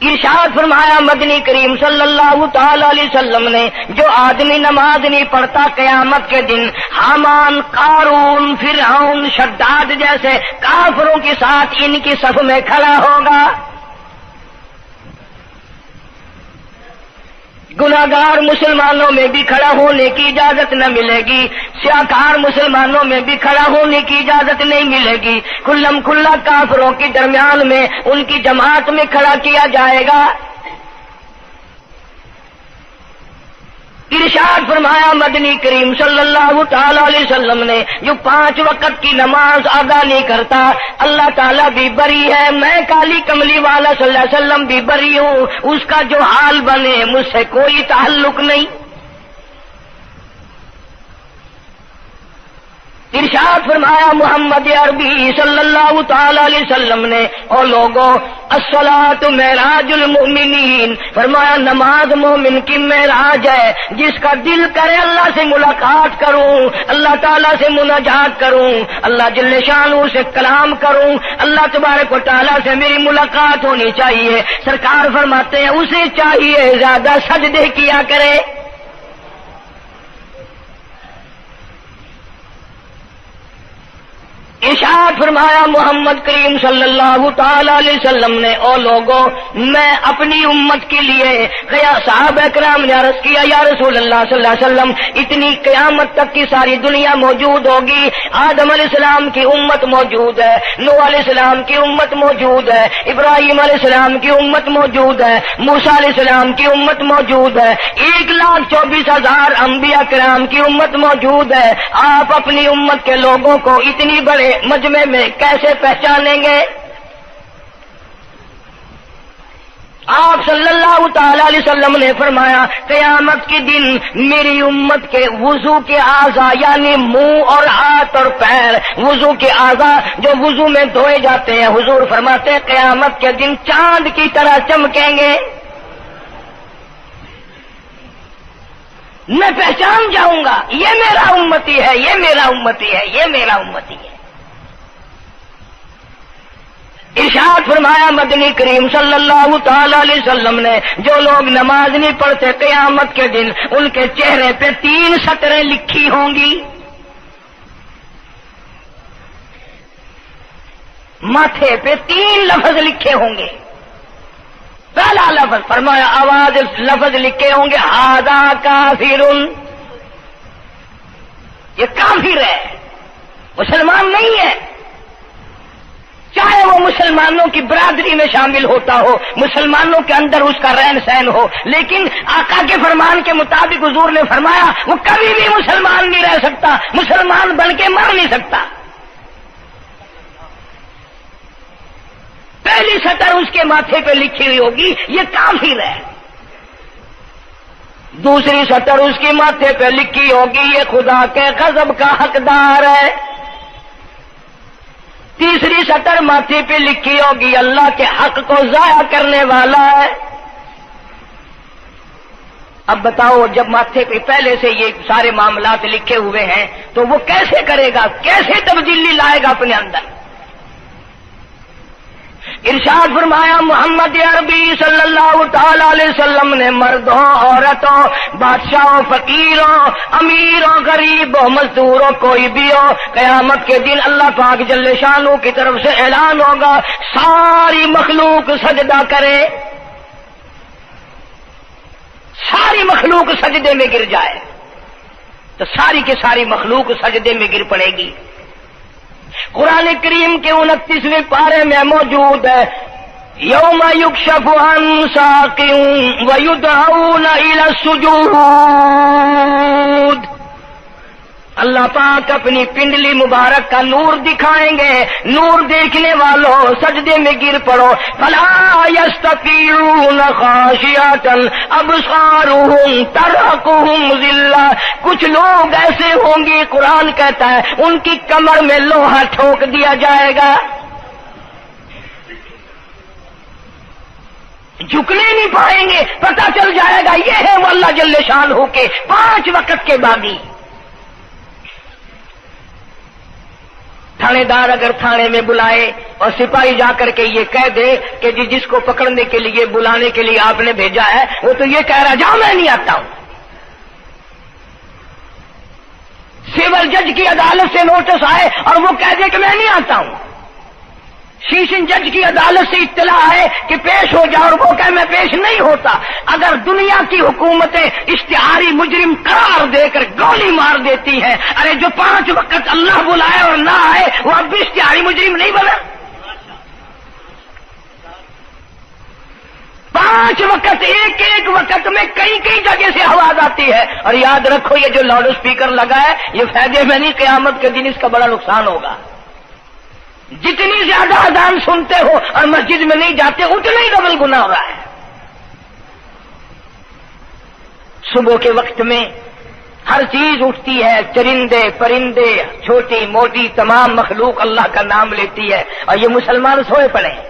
ارشاد فرمایا مدنی کریم صلی اللہ تعالی علیہ وسلم نے، جو آدمی نماز نہیں پڑھتا قیامت کے دن حامان، قارون، فرعون، شداد جیسے کافروں کے ساتھ ان کی صف میں کھڑا ہوگا۔ گناہگار مسلمانوں میں بھی کھڑا ہونے کی اجازت نہ ملے گی، سیاکار مسلمانوں میں بھی کھڑا ہونے کی اجازت نہیں ملے گی، کھلم کھلا کافروں کے درمیان میں ان کی جماعت میں کھڑا کیا جائے گا۔ ارشاد فرمایا مدنی کریم صلی اللہ تعالی علیہ وسلم نے، جو 5 وقت کی نماز ادا نہیں کرتا اللہ تعالیٰ بھی بری ہے، میں کالی کملی والا صلی اللہ علیہ وسلم بھی بری ہوں، اس کا جو حال بنے مجھ سے کوئی تعلق نہیں۔ ارشاد فرمایا محمد عربی صلی اللہ تعالی علیہ وسلم نے، اور لوگوں الصلاۃ معراج المؤمنین، فرمایا نماز مومن کی معراج ہے، جس کا دل کرے اللہ سے ملاقات کروں، اللہ تعالیٰ سے مناجات کروں، اللہ جل شانہ سے کلام کروں، اللہ تبارک و تعالیٰ سے میری ملاقات ہونی چاہیے۔ سرکار فرماتے ہیں اسے چاہیے زیادہ سجدے کیا کرے۔ ارشاد فرمایا محمد کریم صلی اللہ تعالی علیہ وسلم نے، او لوگوں میں اپنی امت کے لیے صحابہ کرام نے عرض کیا یا رسول اللہ صلی اللہ علیہ وسلم اتنی قیامت تک کی ساری دنیا موجود ہوگی، آدم علیہ السلام کی امت موجود ہے، نوح علیہ السلام کی امت موجود ہے، ابراہیم علیہ السلام کی امت موجود ہے، موسیٰ علیہ السلام کی امت موجود ہے، 1,24,000 انبیاء کرام کی امت موجود ہے، آپ اپنی امت کے لوگوں کو اتنی بڑے مجمع میں کیسے پہچانیں گے؟ آپ صلی اللہ تعالی علیہ وسلم نے فرمایا قیامت کے دن میری امت کے وضو کے اعضاء یعنی منہ اور ہاتھ اور پیر، وضو کے اعضاء جو وضو میں دھوئے جاتے ہیں، حضور فرماتے ہیں قیامت کے دن چاند کی طرح چمکیں گے، میں پہچان جاؤں گا یہ میرا امتی ہے، یہ میرا امتی ہے، یہ میرا امتی ہے۔ ارشاد فرمایا مدنی کریم صلی اللہ تعالی علیہ وسلم نے، جو لوگ نماز نہیں پڑھتے قیامت کے دن ان کے چہرے پہ 3 سطریں لکھی ہوں گی، ماتھے پہ 3 لفظ لکھے ہوں گے۔ پہلا لفظ فرمایا آواز لفظ لکھے ہوں گے ھذا کافر، یہ کافر ہے، مسلمان نہیں ہے، چاہے وہ مسلمانوں کی برادری میں شامل ہوتا ہو، مسلمانوں کے اندر اس کا رہن سہن ہو، لیکن آقا کے فرمان کے مطابق حضور نے فرمایا وہ کبھی بھی مسلمان نہیں رہ سکتا، مسلمان بن کے مر نہیں سکتا۔ پہلی سطر اس کے ماتھے پہ لکھی ہوئی ہوگی یہ کافر ہے، دوسری سطر اس کے ماتھے پہ لکھی ہوگی یہ خدا کے غضب کا حقدار ہے، تیسری سطر ماتھے پہ لکھی ہوگی اللہ کے حق کو ضائع کرنے والا ہے۔ اب بتاؤ جب ماتھے پہ پہلے سے یہ سارے معاملات لکھے ہوئے ہیں تو وہ کیسے کرے گا، کیسے تبدیلی لائے گا اپنے اندر؟ ارشاد فرمایا محمد عربی صلی اللہ تعالی علیہ وسلم نے، مردوں عورتوں، بادشاہوں فقیروں، امیروں غریبوں مزدوروں کوئی بھی ہو، قیامت کے دن اللہ پاک جل شانہ کی طرف سے اعلان ہوگا ساری مخلوق سجدہ کرے، ساری مخلوق سجدے میں گر جائے تو ساری کی ساری مخلوق سجدے میں گر پڑے گی۔ قرآن کریم کے 29ویں پارے میں موجود ہے یوم یکشف عن ساق ویدعون الی السجود، اللہ پاک اپنی پنڈلی مبارک کا نور دکھائیں گے، نور دیکھنے والوں سجدے میں گر پڑو، فلا یستطیعون خاشعۃ ابصارهم ترهقهم ذلہ، کچھ لوگ ایسے ہوں گے قرآن کہتا ہے ان کی کمر میں لوہا ٹھوک دیا جائے گا، جھکنے نہیں پائیں گے، پتہ چل جائے گا یہ ہے وہ اللہ جل شانہ کے 5 وقت کے باغی۔ تھانے دار اگر تھانے میں بلائے اور سپاہی جا کر کے یہ کہہ دے کہ جس کو پکڑنے کے لیے بلانے کے لیے آپ نے بھیجا ہے وہ تو یہ کہہ رہا جاؤ میں نہیں آتا ہوں. سول جج کی عدالت سے نوٹس آئے اور وہ کہہ دے کہ میں نہیں آتا ہوں. سیشن جج کی عدالت سے اطلاع ہے کہ پیش ہو جاؤ اور وہ کہے میں پیش نہیں ہوتا. اگر دنیا کی حکومتیں اشتہاری مجرم قرار دے کر گولی مار دیتی ہیں، ارے جو 5 وقت اللہ بلائے اور نہ آئے وہ اب بھی اشتہاری مجرم نہیں بنا؟ 5 وقت ایک وقت میں کئی جگہ سے آواز آتی ہے. اور یاد رکھو یہ جو لاؤڈ اسپیکر لگا ہے یہ فائدے میں نہیں، قیامت کے دن اس کا بڑا نقصان ہوگا. جتنی زیادہ اذان سنتے ہو اور مسجد میں نہیں جاتے اتنا ہی ڈبل گناہ ہو رہا ہے. صبح کے وقت میں ہر چیز اٹھتی ہے، چرندے پرندے چھوٹی موٹی تمام مخلوق اللہ کا نام لیتی ہے اور یہ مسلمان سوئے پڑے ہیں.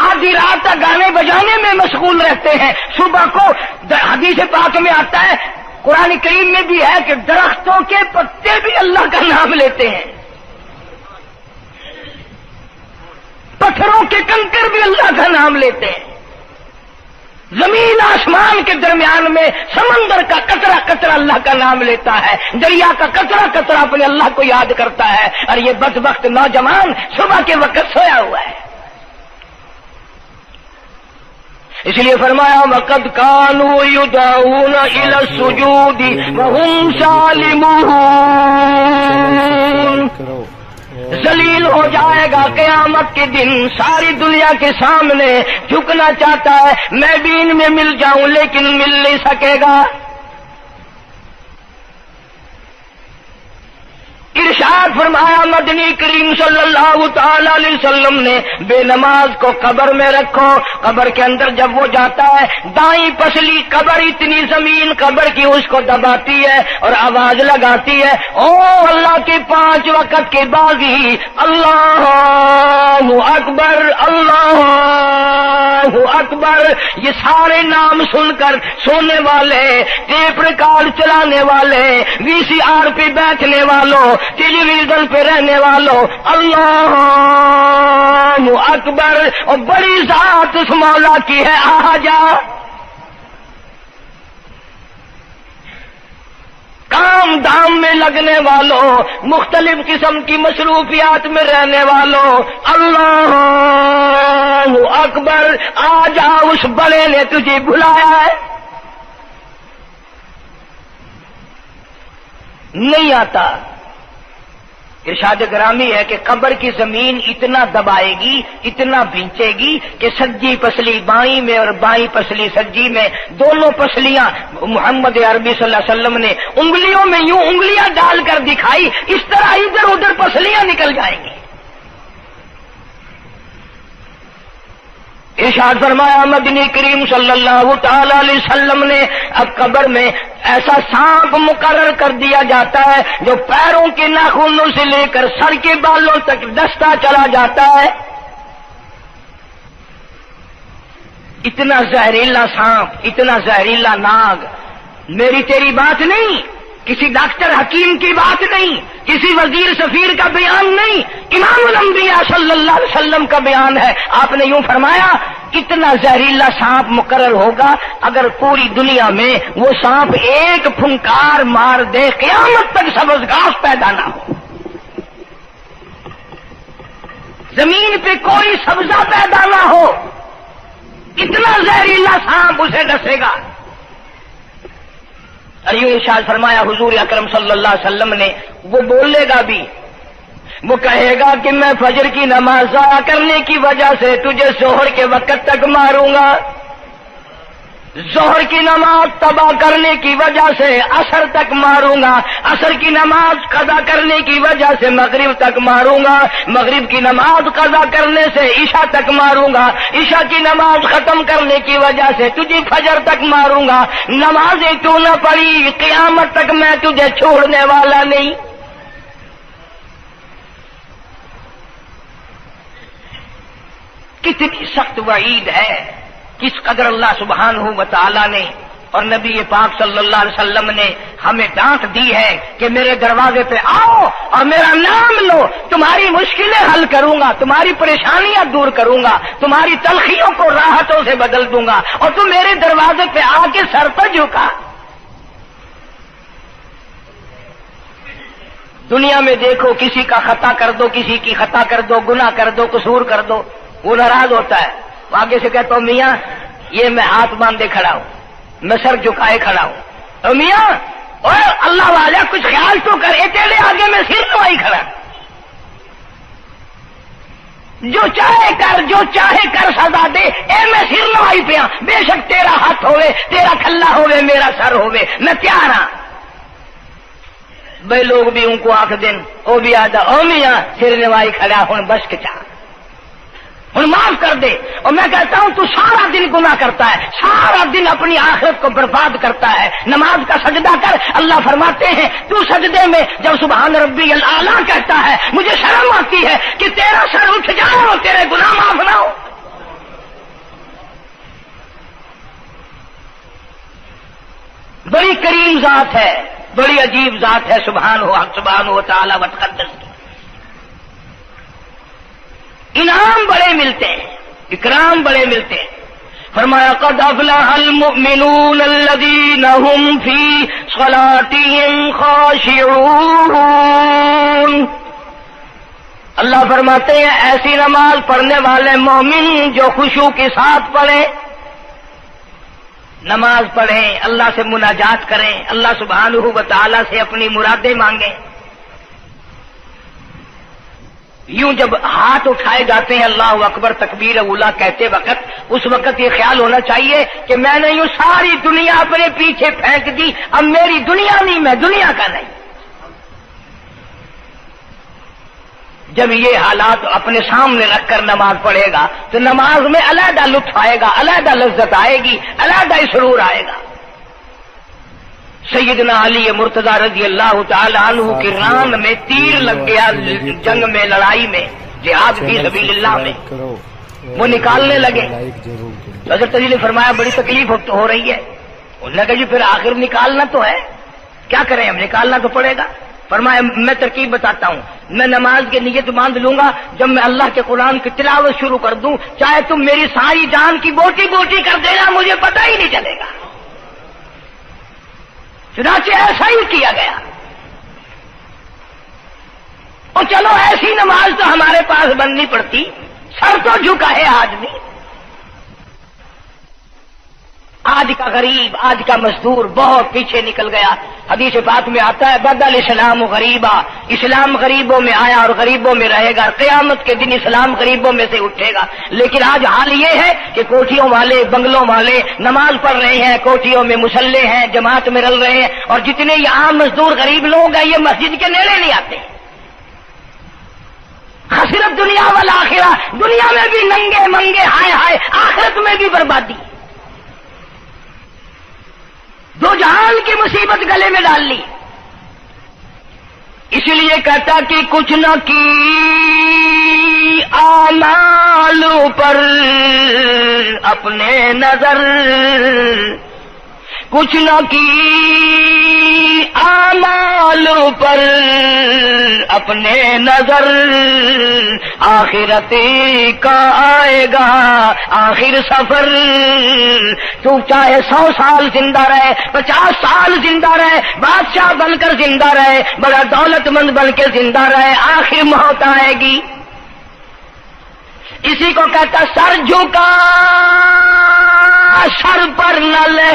آدھی رات تک گانے بجانے میں مشغول رہتے ہیں. صبح کو حدیث پاک میں آتا ہے، قرآن کریم میں بھی ہے کہ درختوں کے پتے بھی اللہ کا نام لیتے ہیں، پتھروں کے کنکر بھی اللہ کا نام لیتے ہیں. زمین آسمان کے درمیان میں سمندر کا قطرہ قطرہ اللہ کا نام لیتا ہے، دریا کا قطرہ قطرہ اپنے اللہ کو یاد کرتا ہے. اور یہ بدبخت نوجوان صبح کے وقت سویا ہوا ہے. اس لیے فرمایا وَقَدْ كَانُوا يُدْعَوْنَ إِلَى السُّجُودِ وَهُمْ سَالِمُونَ. ذلیل ہو جائے گا قیامت کے دن، ساری دنیا کے سامنے جھکنا چاہتا ہے میں بھی ان میں مل جاؤں لیکن مل نہیں سکے گا. ارشاد فرمایا مدنی کریم صلی اللہ تعالی علیہ وسلم نے بے نماز کو قبر میں رکھو. قبر کے اندر جب وہ جاتا ہے دائیں پسلی قبر اتنی زمین قبر کی اس کو دباتی ہے اور آواز لگاتی ہے او اللہ کی 5 وقت کے بازی، اللہ اکبر اللہ اکبر. یہ سارے نام سن کر سونے والے، ٹیپ ریکارڈ چلانے والے، وی سی آر پہ بیٹھنے والوں، ٹیلی ویژن پہ رہنے والوں اللہ اکبر. اور بڑی ذات اس مولا کی ہے آ جا. کام دام میں لگنے والوں، مختلف قسم کی مصروفیات میں رہنے والوں اللہ اکبر. آ جا، اس بڑے نے تجھے بلایا ہے. نہیں آتا. ارشاد گرامی ہے کہ قبر کی زمین اتنا دبائے گی، اتنا بھینچے گی کہ سجی پسلی بائیں میں اور بائیں پسلی سجی میں، دونوں پسلیاں محمد عربی صلی اللہ علیہ وسلم نے انگلیوں میں یوں انگلیاں ڈال کر دکھائی، اس طرح ادھر ادھر پسلیاں نکل جائیں گی. ارشاد فرمایا مدنی کریم صلی اللہ تعالی علیہ وسلم نے اب قبر میں ایسا سانپ مقرر کر دیا جاتا ہے جو پیروں کے ناخنوں سے لے کر سر کے بالوں تک ڈستا چلا جاتا ہے. اتنا زہریلا سانپ، اتنا زہریلا ناگ. میری تیری بات نہیں، کسی ڈاکٹر حکیم کی بات نہیں، کسی وزیر سفیر کا بیان نہیں، امام الانبیاء صلی اللہ علیہ وسلم کا بیان ہے. آپ نے یوں فرمایا کتنا زہریلا سانپ مقرر ہوگا اگر پوری دنیا میں وہ سانپ ایک پھنکار مار دے قیامت تک سبز گھاس پیدا نہ ہو، زمین پہ کوئی سبزہ پیدا نہ ہو، اتنا زہریلا سانپ اسے ڈسے گا. اور یوں ارشاد فرمایا حضور اکرم صلی اللہ علیہ وسلم نے، وہ بولے گا بھی، وہ کہے گا کہ میں فجر کی نماز ضائع کرنے کی وجہ سے تجھے ظہر کے وقت تک ماروں گا، ظہر کی نماز تباہ کرنے کی وجہ سے عصر تک ماروں گا، عصر کی نماز قضا کرنے کی وجہ سے مغرب تک ماروں گا، مغرب کی نماز قضا کرنے سے عشاء تک ماروں گا، عشاء کی نماز ختم کرنے کی وجہ سے تجھے فجر تک ماروں گا. نمازیں تو نہ پڑھی قیامت تک میں تجھے چھوڑنے والا نہیں. کتنی سخت وعید ہے، کس قدر اللہ سبحانہ و تعالی نے اور نبی پاک صلی اللہ علیہ وسلم نے ہمیں ڈانٹ دی ہے کہ میرے دروازے پہ آؤ اور میرا نام لو، تمہاری مشکلیں حل کروں گا، تمہاری پریشانیاں دور کروں گا، تمہاری تلخیوں کو راحتوں سے بدل دوں گا، اور تم میرے دروازے پہ آ کے سر پر جھکا۔ دنیا میں دیکھو، کسی کا خطا کر دو، کسی کی خطا کر دو، گناہ کر دو، قصور کر دو، وہ ناراض ہوتا ہے، آگے سے کہتا ہوں میاں یہ میں ہاتھ باندھے کھڑا ہوں، میں سر جھکائے کھڑا ہوں، اور میاں اور اللہ والا کچھ خیال تو کر، تیرے آگے میں سر نوائی کھڑا، جو چاہے کر، جو چاہے کر سزا دے، اے میں سر نوائی پیا، بے شک تیرا ہاتھ ہوئے، تیرا کھلا ہوئے، میرا سر ہوئے، میں تیار ہاں۔ بھائی لوگ بھی ان کو آخ دن وہ بھی آدھا او میاں سر نوائی کھڑا ہوں بس کچا ہوں معاف کر دے، اور میں کہتا ہوں تو سارا دن گناہ کرتا ہے، سارا دن اپنی آخرت کو برباد کرتا ہے، نماز کا سجدہ کر، اللہ فرماتے ہیں تو سجدے میں جب سبحان ربی الاعلیٰ کہتا ہے مجھے شرم آتی ہے کہ تیرا سر اٹھ جائے اور تیرے گناہ معاف نہ ہو۔ بڑی کریم ذات ہے، بڑی عجیب ذات ہے، سبحانہ و تعالی و تقدس کی، انعام بڑے ملتے ہیں، اکرام بڑے ملتے ہیں۔ فرمایا قد افلح المؤمنون الذین هم فی صلاتهم خاشعون، اللہ فرماتے ہیں ایسی نماز پڑھنے والے مومن جو خشوع کے ساتھ پڑھیں، نماز پڑھیں، اللہ سے مناجات کریں، اللہ سبحانہ و تعالی سے اپنی مرادیں مانگیں۔ یوں جب ہاتھ اٹھائے جاتے ہیں اللہ اکبر تکبیر اولا کہتے وقت، اس وقت یہ خیال ہونا چاہیے کہ میں نے یوں ساری دنیا اپنے پیچھے پھینک دی، اب میری دنیا نہیں، میں دنیا کا نہیں۔ جب یہ حالات اپنے سامنے رکھ کر نماز پڑھے گا تو نماز میں علیحدہ لطف آئے گا، علیحدہ لذت آئے گی، علیحدہ سرور آئے گا۔ سیدنا علی مرتضی رضی اللہ تعالی عنہ کی ران میں تیر لگ گیا، جنگ میں، لڑائی میں، جہاد فی سبیل اللہ میں، وہ نکالنے لگے تو حضرت علی نے فرمایا بڑی تکلیف ہو رہی ہے، انہوں نے کہا جی پھر آخر نکالنا تو ہے، کیا کریں ہم، نکالنا تو پڑے گا۔ فرمایا میں ترکیب بتاتا ہوں، میں نماز کی نیت باندھ لوں گا، جب میں اللہ کے قرآن کی تلاوت شروع کر دوں چاہے تم میری ساری جان کی بوٹی بوٹی کر دینا مجھے پتہ ہی نہیں چلے گا۔ چنانچہ ایسا ہی کیا گیا، اور چلو ایسی نماز تو ہمارے پاس بننی پڑتی، سر تو جھکا ہے آدمی، آج کا غریب، آج کا مزدور بہت پیچھے نکل گیا۔ حدیث پاک میں آتا ہے بدل اسلام غریبا، اسلام غریبوں میں آیا اور غریبوں میں رہے گا، قیامت کے دن اسلام غریبوں میں سے اٹھے گا۔ لیکن آج حال یہ ہے کہ کوٹھیوں والے، بنگلوں والے نماز پڑھ رہے ہیں، کوٹھیوں میں مصلے ہیں، جماعت میں رل رہے ہیں، اور جتنے یہ عام مزدور غریب لوگ ہیں یہ مسجد کے نیڑے نہیں آتے۔ خسرت دنیا والآخرہ، دنیا میں بھی ننگے منگے، ہائے ہائے، آخرت میں بھی بربادی، دو جہان کی مصیبت گلے میں ڈال لی۔ اس لیے کہتا کہ کچھ نہ کی اعمال پر اپنے نظر، کچھ نہ کی اعمال پر اپنے نظر، آخرت کا آئے گا آخر سفر۔ تو چاہے 100 سال زندہ رہے، 50 سال زندہ رہے، بادشاہ بن کر زندہ رہے، بڑا دولت مند بن کے زندہ رہے، آخر موت آئے گی۔ اسی کو کہتا سر جھکا سر پر نہ لے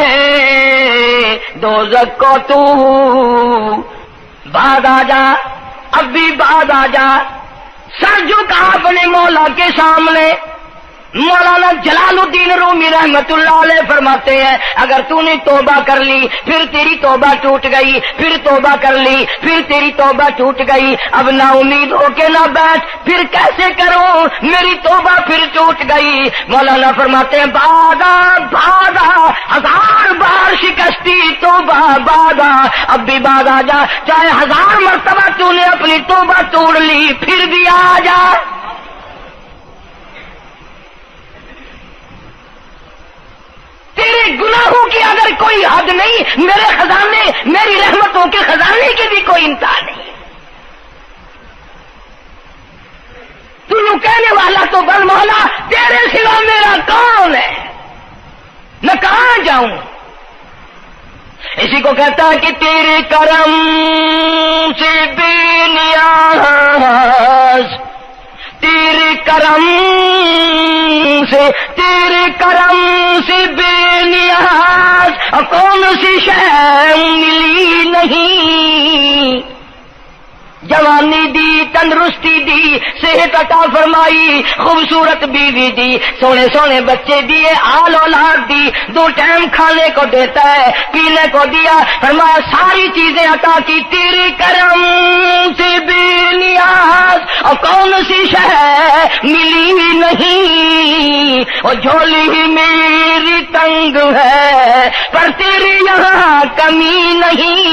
دوزخ کو تو، بعد آ جا، اب بھی بعد آ جا، سر جھکا اپنے مولا کے سامنے۔ مولانا جلال الدین رومی رحمت اللہ علیہ فرماتے ہیں اگر تو نے توبہ کر لی پھر تیری توبہ ٹوٹ گئی، پھر توبہ کر لی پھر تیری توبہ ٹوٹ گئی، اب نا امید ہو کے نہ بیٹھ، پھر کیسے کروں میری توبہ پھر ٹوٹ گئی۔ مولانا فرماتے ہیں بادا بادا 1000 بار شکستی توبہ بادا، اب بھی بعد آ جا، چاہے 1000 مرتبہ تو نے اپنی توبہ توڑ لی پھر بھی آ جا۔ تیرے میرے گناہوں کی اگر کوئی حد نہیں، میرے خزانے، میری رحمتوں کے خزانے کی بھی کوئی انتہا نہیں۔ تو یوں کہنے والا تو بل مولا تیرے سوا میرا کون ہے، میں کہاں جاؤں؟ اسی کو کہتا ہے کہ تیرے کرم سے بے نیاز، تیرے کرم سے بے نیاز، اور کون سی شے ملی نہیں، جوانی دی، تندرستی دی، صحت عطا فرمائی، خوبصورت بیوی دی، سونے سونے بچے دیے، آل اولاد دی، 2 ٹائم کھانے کو دیتا ہے، پینے کو دیا، فرمایا ساری چیزیں عطا کی، تیرے کرم سے بے نیاز، اور کون سی شے ملی نہیں، اور جھولی ہی میری تنگ ہے پر تیرے یہاں کمی نہیں،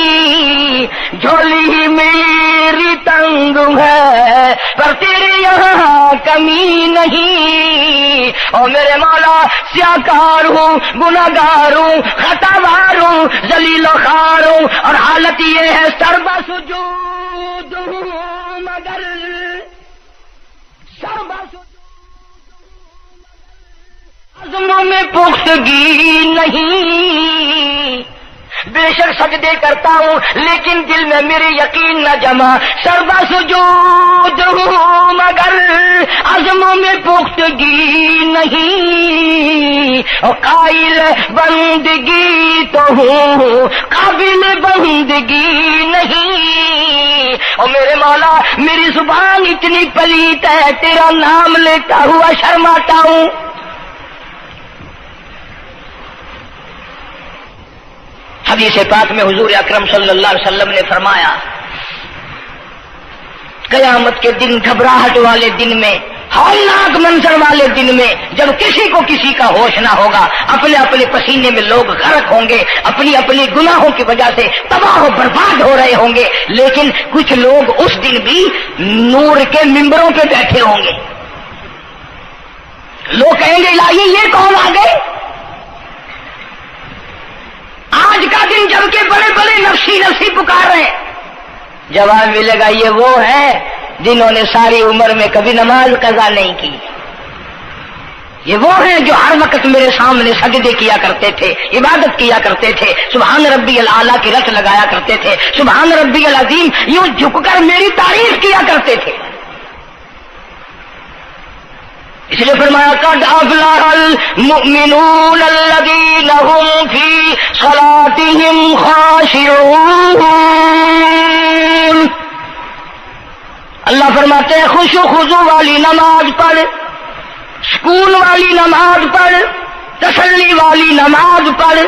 جھولی ہی میری تنگ ہے پر تیرے یہاں کمی نہیں، اور میرے مولا سیاکار ہوں، گناہگار ہوں، خطاوار ہوں، ذلیل و خوار ہوں، اور حالت یہ ہے سربا سجود ہوں، مگر سربا عزموں میں پختگی نہیں، بے شک سجدے کرتا ہوں لیکن دل میں میرے یقین نہ جمع، سربا سجود ہوں مگر عزموں میں پختگی نہیں، اور قائل بندگی تو ہوں قابل بندگی نہیں، اور میرے مولا میری زبان اتنی پلیت ہے تیرا نام لیتا ہوا شرماتا ہوں۔ حدیث پاک میں حضور اکرم صلی اللہ علیہ وسلم نے فرمایا قیامت کے دن، گھبراہٹ والے دن میں، ہولناک منظر والے دن میں، جب کسی کو کسی کا ہوش نہ ہوگا، اپنے اپنے پسینے میں لوگ غرق ہوں گے، اپنی اپنی گناہوں کی وجہ سے تباہ و برباد ہو رہے ہوں گے، لیکن کچھ لوگ اس دن بھی نور کے ممبروں پہ بیٹھے ہوں گے، لوگ کہیں گے الہی یہ کون آ گئے؟ آج کا دن جب کہ بڑے بڑے نفسی پکار رہے ہیں، جواب ملے گا یہ وہ ہے جنہوں نے ساری عمر میں کبھی نماز قضا نہیں کی، یہ وہ ہیں جو ہر وقت میرے سامنے سجدے کیا کرتے تھے، عبادت کیا کرتے تھے، سبحان ربی الاعلیٰ کی رٹ لگایا کرتے تھے، سبحان ربی العظیم یوں جھک کر میری تعریف کیا کرتے تھے۔ اس لیے فرمایا قد افلح المؤمنون الذین هم فی صلاتهم خاشعون، اللہ فرماتے ہیں خشوع خضوع والی نماز پڑھ، سکون والی نماز پڑھ، تسلی والی نماز پڑھ،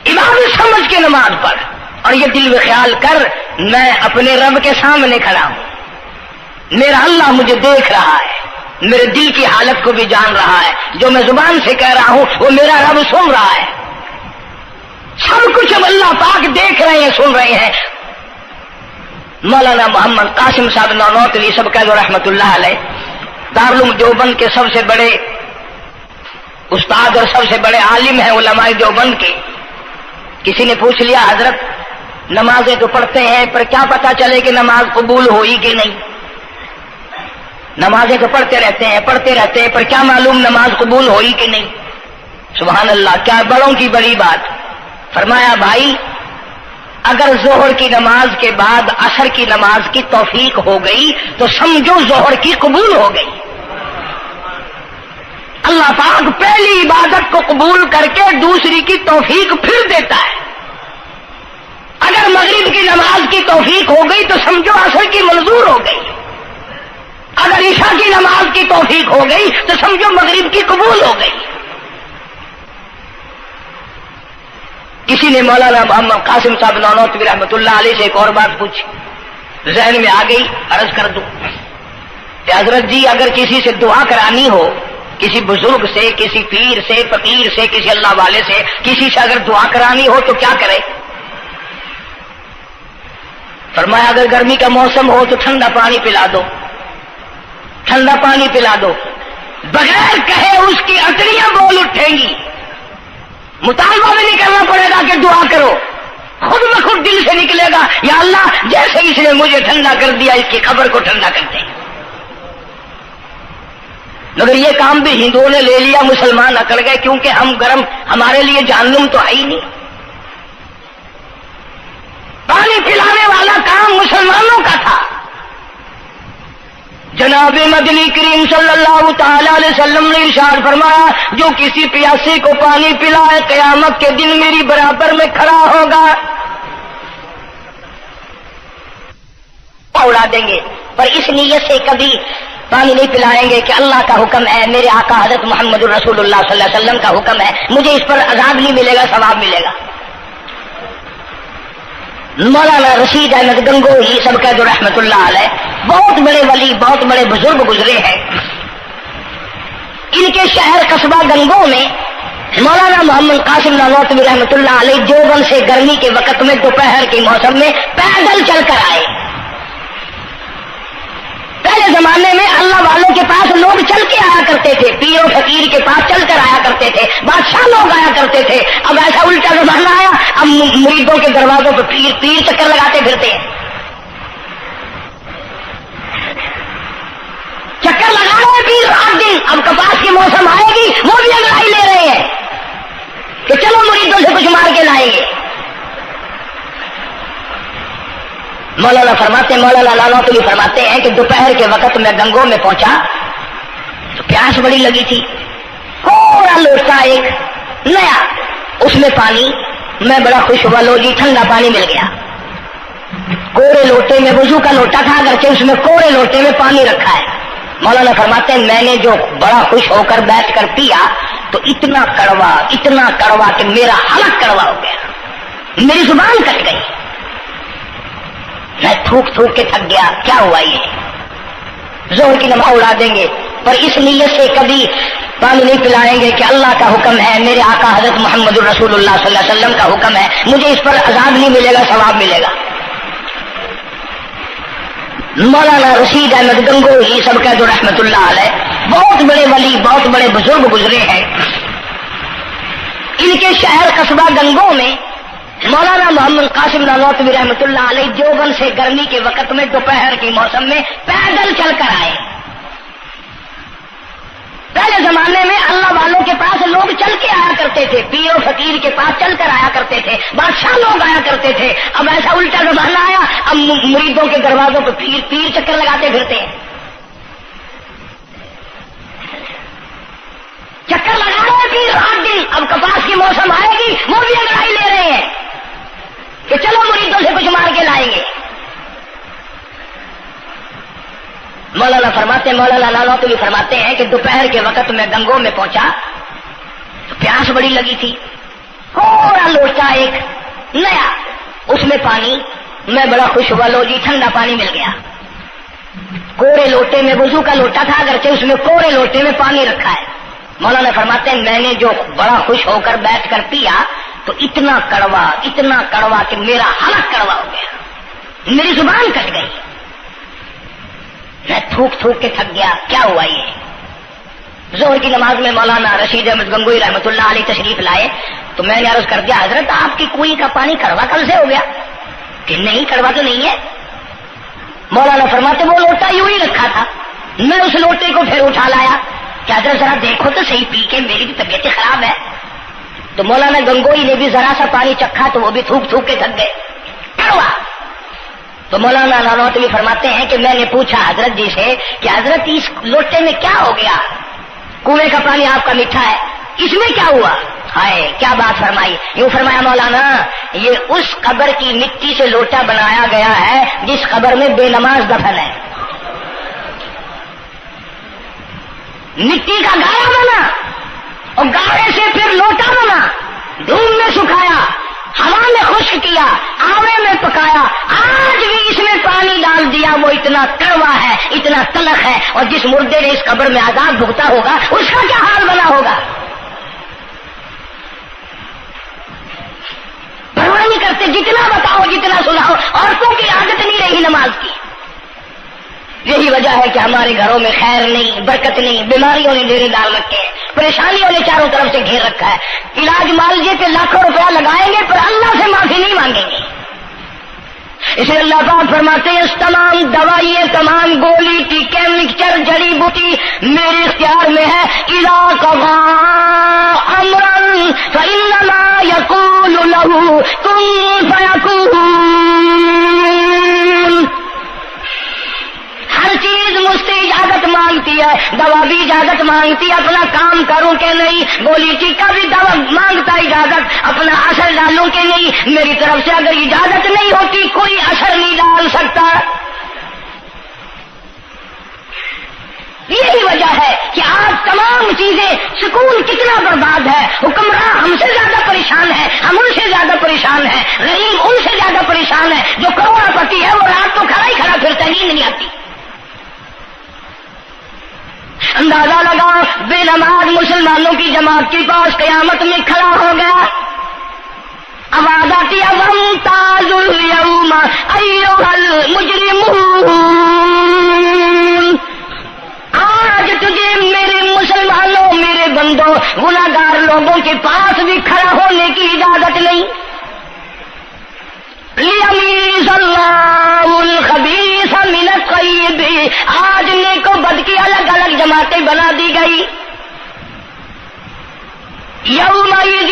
عبادت سمجھ کے نماز پڑھ، اور یہ دل میں خیال کر میں اپنے رب کے سامنے کھڑا ہوں، میرا اللہ مجھے دیکھ رہا ہے، میرے دل کی حالت کو بھی جان رہا ہے، جو میں زبان سے کہہ رہا ہوں وہ میرا رب سن رہا ہے، سب کچھ اب اللہ پاک دیکھ رہے ہیں، سن رہے ہیں۔ مولانا محمد قاسم صاحب نانوتوی سب کہہ دو رحمت اللہ علیہ، دارالعلوم دیوبند کے سب سے بڑے استاد اور سب سے بڑے عالم ہیں علماء دیوبند کے۔ کسی نے پوچھ لیا حضرت نمازیں تو پڑھتے ہیں پر کیا پتا چلے کہ نماز قبول ہوئی کہ نہیں؟ نمازیں تو پڑھتے رہتے ہیں پر کیا معلوم نماز قبول ہوئی کہ نہیں؟ سبحان اللہ، کیا بڑوں کی بڑی بات۔ فرمایا بھائی اگر ظہر کی نماز کے بعد عصر کی نماز کی توفیق ہو گئی تو سمجھو ظہر کی قبول ہو گئی۔ اللہ پاک پہلی عبادت کو قبول کر کے دوسری کی توفیق پھر دیتا ہے۔ اگر مغرب کی نماز کی توفیق ہو گئی تو سمجھو عصر کی منظور ہو گئی، اگر عشاء کی نماز کی توفیق ہو گئی تو سمجھو مغرب کی قبول ہو گئی۔ کسی نے مولانا محمد قاسم صاحب نانوتوی رحمۃ اللہ علیہ سے ایک اور بات پوچھی، ذہن میں آ گئی، عرض کر دوں کہ حضرت جی اگر کسی سے دعا کرانی ہو، کسی بزرگ سے، کسی پیر سے، فقیر سے، کسی اللہ والے سے، کسی سے اگر دعا کرانی ہو تو کیا کرے؟ فرمایا اگر گرمی کا موسم ہو تو ٹھنڈا پانی پلا دو، ٹھنڈا پانی پلا دو، بغیر کہے اس کی اٹڑیاں بول اٹھیں گی. مطالبہ بھی نہیں کرنا پڑے گا کہ دعا کرو، خود بخود دل سے نکلے گا یا اللہ جیسے اس نے مجھے ٹھنڈا کر دیا اس کی قبر کو ٹھنڈا کر دے. مگر یہ کام بھی ہندوؤں نے لے لیا، مسلمان اکڑ گئے کیونکہ ہم گرم، ہمارے لیے جہنم تو ہے ہی نہیں. پانی پلانے والا کام مسلمانوں کا تھا. جناب مدنی کریم صلی اللہ تعالی علیہ وسلم نے ارشاد فرمایا جو کسی پیاسے کو پانی پلائے قیامت کے دن میری برابر میں کھڑا ہوگا. اڑا دیں گے پر اس نیت سے کبھی پانی نہیں پلائیں گے کہ اللہ کا حکم ہے، میرے آقا حضرت محمد الرسول اللہ صلی اللہ علیہ وسلم کا حکم ہے، مجھے اس پر عذاب نہیں ملے گا، ثواب ملے گا. مولانا رشید احمد گنگوہی سب کا جو رحمت اللہ علیہ بہت بڑے ولی، بہت بڑے بزرگ گزرے ہیں. ان کے شہر قصبہ گنگو میں مولانا محمد قاسم نانوتوی رحمت اللہ علیہ دیوبند سے گرمی کے وقت میں دوپہر کے موسم میں پیدل چل کر آئے. پہلے زمانے میں اللہ والوں کے پاس لوگ چل کے آیا کرتے تھے، پیر و فقیر کے پاس چل کر آیا کرتے تھے، بادشاہ لوگ آیا کرتے تھے. اب ایسا الٹا زمانہ آیا، اب مریدوں کے دروازوں پہ پیر چکر لگاتے پھرتے ہیں. چکر لگا رہے ہیں پیر رات دن. اب کپاس کے موسم آئے گی وہ بھی انگڑائی لے رہے ہیں کہ چلو مریدوں سے کچھ مار کے لائیں گے. مولانا نانوتوی فرماتے ہیں کہ دوپہر کے وقت میں گنگو میں پہنچا تو پیاس بڑی لگی تھی. تھوڑا لوٹا ایک نیا، اس میں پانی، میں بڑا خوش ہوا، لو جی ٹھنڈا پانی مل گیا. کوڑے لوٹے میں، وضو کا لوٹا تھا اگرچہ اس میں کوڑے لوٹے میں پانی رکھا ہے. مولانا فرماتے ہیں میں نے جو بڑا خوش ہو کر بیٹھ کر پیا تو اتنا کڑوا کہ میرا حلق کڑوا ہو گیا، میری زبان کٹ گئی، میں تھوک کے تھک گیا. کیا ہوا یہ زہر کی نماز اڑا دیں گے پر اس نیت سے کبھی پانی نہیں پلائیں گے کہ اللہ کا حکم ہے، میرے آقا حضرت محمد الرسول اللہ صلی اللہ علیہ وسلم کا حکم ہے، مجھے اس پر عذاب نہیں ملے گا، ثواب ملے گا. مولانا رشید احمد گنگوہی سب کا جو رحمت اللہ علیہ بہت بڑے ولی، بہت بڑے بزرگ گزرے ہیں. ان کے شہر قصبہ گنگو میں مولانا محمد قاسم نانوتوی رحمت اللہ علیہ دیوبند سے گرمی کے وقت میں دوپہر کے موسم میں پیدل چل کر آئے. پہلے زمانے میں اللہ والوں کے پاس لوگ چل کے آیا کرتے تھے، پیر و فقیر کے پاس چل کر آیا کرتے تھے، بادشاہ لوگ آیا کرتے تھے. اب ایسا الٹا زمانہ آیا، اب مریدوں کے دروازوں پہ پیر چکر لگاتے پھرتے ہیں. چکر لگا رہے ہیں پیر رات دن. اب کپاس کی موسم آئے گی وہ بھی انگڑائی لے رہے ہیں کہ چلو مریدوں سے کچھ مار کے لائیں گے. مولانا نانوتوی فرماتے ہیں کہ دوپہر کے وقت میں گنگو میں پہنچا تو پیاس بڑی لگی تھی. تھوڑا لوٹا ایک نیا، اس میں پانی، میں بڑا خوش ہوا، لو جی ٹھنڈا پانی مل گیا. کوڑے لوٹے میں، وضو کا لوٹا تھا اگرچہ اس میں کوڑے لوٹے میں پانی رکھا ہے. مولانا فرماتے ہیں میں نے جو بڑا خوش ہو کر بیٹھ کر پیا تو اتنا کڑوا کہ میرا حلق کڑوا ہو گیا، میری زبان کٹ گئی، میں تھوک کے تھک گیا. کیا ہوا یہ زہر کی نماز میں مولانا رشید احمد گنگوہی رحمت اللہ علیہ تشریف لائے تو میں نے عرض کر دیا حضرت آپ کی کنویں کا پانی کڑوا کل سے ہو گیا؟ کہ نہیں کڑوا تو نہیں ہے. مولانا فرماتے وہ لوٹا یوں ہی رکھا تھا، میں اس لوٹے کو پھر اٹھا لایا کہ حضرت ذرا دیکھو تو صحیح پی کے، میری بھی طبیعت خراب ہے. تو مولانا گنگوہی نے بھی ذرا سا پانی چکھا تو وہ بھی تھوک کے تھک گئے، کڑوا. تو مولانا نانوتوی فرماتے ہیں کہ میں نے پوچھا حضرت جی سے کہ حضرت اس لوٹے میں کیا ہو گیا؟ کنویں کا پانی آپ کا میٹھا ہے، اس میں کیا ہوا؟ ہائے کیا بات فرمائی. یوں فرمایا مولانا یہ اس قبر کی مٹی سے لوٹا بنایا گیا ہے جس قبر میں بے نماز دفن ہے. مٹی کا گاڑا بنا اور گاڑے سے پھر لوٹا بنا، دھوپ میں سکھایا، ہوا میں خشک کیا، آوے میں پکایا، آج بھی اس میں پانی ڈال دیا، وہ اتنا کڑوا ہے، اتنا تلخ ہے. اور جس مردے نے اس قبر میں عذاب بھگتا ہوگا اس کا کیا حال بنا ہوگا؟ پرواہ نہیں کرتے، جتنا بتاؤ جتنا سناؤ. عورتوں کی عادت نہیں رہی نماز کی. یہی وجہ ہے کہ ہمارے گھروں میں خیر نہیں، برکت نہیں، بیماریوں نے ڈیرے ڈال رکھے ہیں، پریشانیوں نے چاروں طرف سے گھیر رکھا ہے۔ علاج معالجے پہ لاکھوں روپیہ لگائیں گے پر اللہ سے معافی نہیں مانگیں گے۔ اس لیے اللہ پاک فرماتے ہیں اس تمام دوائیں، تمام گولی ٹیکے مکسچر جڑی بوٹی میرے اختیار میں ہے۔ اذا قضى امرا فانما يقول له كن فيكون۔ ہر چیز مجھ سے اجازت مانگتی ہے، دوا بھی اجازت مانگتی ہے اپنا کام کروں کہ نہیں، گولی ٹیکا بھی دوا مانگتا اجازت اپنا اثر ڈالوں کہ نہیں۔ میری طرف سے اگر اجازت نہیں ہوتی کوئی اثر نہیں ڈال سکتا۔ یہی وجہ ہے کہ آج تمام چیزیں، سکون کتنا برباد ہے، حکمراں ہم سے زیادہ پریشان ہے، ہم ان سے زیادہ پریشان ہیں، غریب ان سے زیادہ پریشان ہے، جو کروڑ پتی ہے وہ رات کو کھڑا ہی کھڑا پھرتا ہے، نیند نہیں آتی۔ اندازہ لگا بے نماز مسلمانوں کی جماعت کے پاس قیامت میں کھڑا ہو گیا، آواز آتی ہے وامتازوا اليوم ایھا المجرمون، آج تجھے میرے مسلمانوں، میرے بندوں، گناہگار لوگوں کے پاس بھی کھڑا ہونے کی اجازت نہیں۔ لیمیز اللہ الخبیث من الطیب، آج نیک و بد کی الگ الگ جماعتیں بنا دی گئی۔ یومئذ